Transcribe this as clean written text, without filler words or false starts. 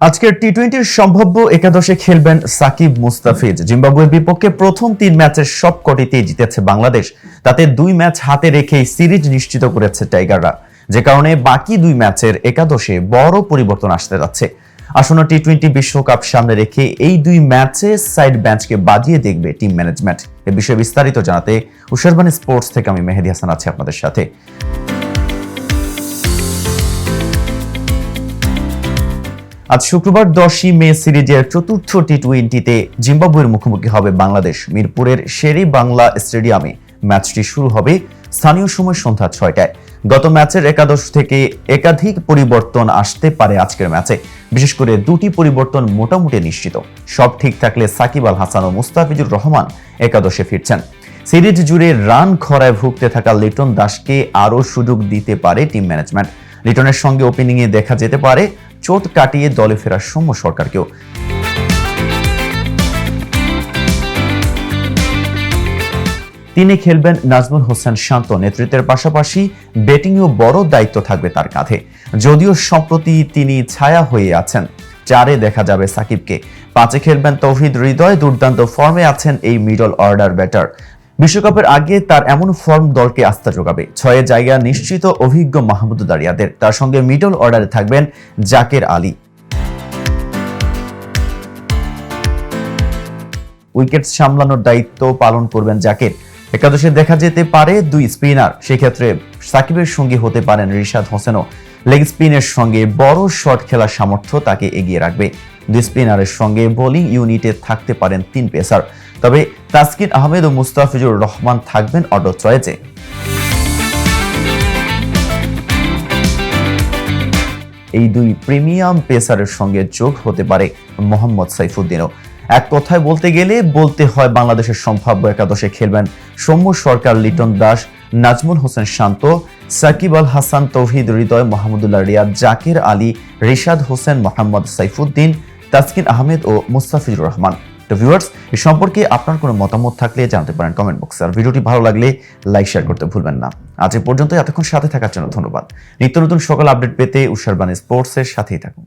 আজকের টি-20-র সম্ভাব্য একাদশে খেলবেন সাকিব মুস্তাফিজ। জিম্বাবুয়ের বিপক্ষে প্রথম 3 ম্যাচের সবকটিতেই জিতেছে বাংলাদেশ। তাতে 2 ম্যাচ হাতে রেখেই সিরিজ নিশ্চিত করেছে টাইগাররা, যে কারণে বাকি 2 ম্যাচের একাদশে বড় পরিবর্তন আসতে যাচ্ছে। আসন্ন টি-20 বিশ্বকাপ সামনে রেখে এই 2 ম্যাচে সাইড বেঞ্চকে বাজিয়ে দেখবে টিম ম্যানেজমেন্ট। এ বিষয়ে বিস্তারিত জানাতে উশারবাণী স্পোর্টস থেকে আমি মেহেদী হাসান আছি আপনাদের সাথে। আজ শুক্রবার 10ই মে সিরিজের চতুর্থ টি-20তে জিম্বাবুয়ের মুখোমুখি হবে বাংলাদেশ। মিরপুরের শেরে বাংলা স্টেডিয়ামে ম্যাচটি শুরু হবে স্থানীয় সময় সন্ধ্যা 6টায়। গত ম্যাচের একাদশ থেকে একাধিক পরিবর্তন আসতে পারে আজকের ম্যাচে। বিশেষ করে 2টি পরিবর্তন মোটামুটি নিশ্চিত। সব ঠিক থাকলে সাকিব আল হাসান ও মুস্তাফিজুর রহমান একাদশে ফিরছেন। সিরিজ জুড়ে রান খরায় ভুগতে থাকা লিটন দাসকে আরও সুযোগ দিতে পারে টিম ম্যানেজমেন্ট। লিটনের সঙ্গে ওপেনিংয়ে দেখা যেতে পারে চোট কাটিয়ে দলে ফেরার সৌম্য সরকারকেও। তিনি খেলবেন নাজমুল হোসেন শান্ত। নেতৃত্বের পাশাপাশি ব্যাটিংয়েও বড় দায়িত্ব থাকবে তার কাঁধে। যদিও সম্প্রতি তিনি ছায়া হয়ে আছেন, 4-এ দেখা যাবে সাকিবকে। 5-এ খেলবেন তৌহিদ হৃদয়। দুর্দান্ত ফর্মে আছেন এই মিডল অর্ডার ব্যাটার। বিশ্বকাপের আগে তার এমন ফর্ম দলকে আস্থা যোগাবে। 6-এ জায়গা নিশ্চিত অভিজ্ঞ মাহমুদ দারিয়াদের। তার সঙ্গে মিডল অর্ডারে থাকবেন জাকের আলী। উইকেট সামলানোর দায়িত্ব পালন করবেন জাকের। একাদশে দেখা যেতে পারে 2 স্পিনার। সেক্ষেত্রে সাকিবের সঙ্গী হতে পারেন রিশাদ হোসেনও। লেগ স্পিনের সঙ্গে বড় শট খেলার সামর্থ্য তাকে এগিয়ে রাখবে। 2 স্পিনারের সঙ্গে বোলিং ইউনিটে থাকতে পারেন 3 পেসার। তবে তাসকিন আহমেদ ও মুস্তাফিজুর রহমান থাকবেন অর্ডার চয়েসে। এই 2 প্রিমিয়াম পেসারের সঙ্গে যোগ হতে পারে মোহাম্মদ সাইফুদ্দিনও। এক কথায় বলতে গেলে বলতে হয় বাংলাদেশের সম্ভাব্য একাদশে খেলবেন সৌম্য সরকার, লিটন দাস, নাজমুল হোসেন শান্ত, সাকিব আল হাসান, তৌহিদ হৃদয়, মাহমুদুল্লাহ রিয়াদ, জাকের আলী, রিশাদ হোসেন, মোহাম্মদ সাইফুদ্দিন, তাসকিন আহমেদ ও মুস্তাফিজুর রহমান। তো ভিউয়ার্স, এই সম্পর্কে আপনার কোনো মতামত থাকলে জানাতে পারেন কমেন্ট বক্সে। আর ভিডিওটি ভালো লাগলে লাইক শেয়ার করতে ভুলবেন না। আজ এ পর্যন্ত, এতক্ষণ সাথে থাকার জন্য ধন্যবাদ। নিত্য নতুন সকল আপডেট পেতে উশারবাণী স্পোর্টসের সাথেই থাকুন।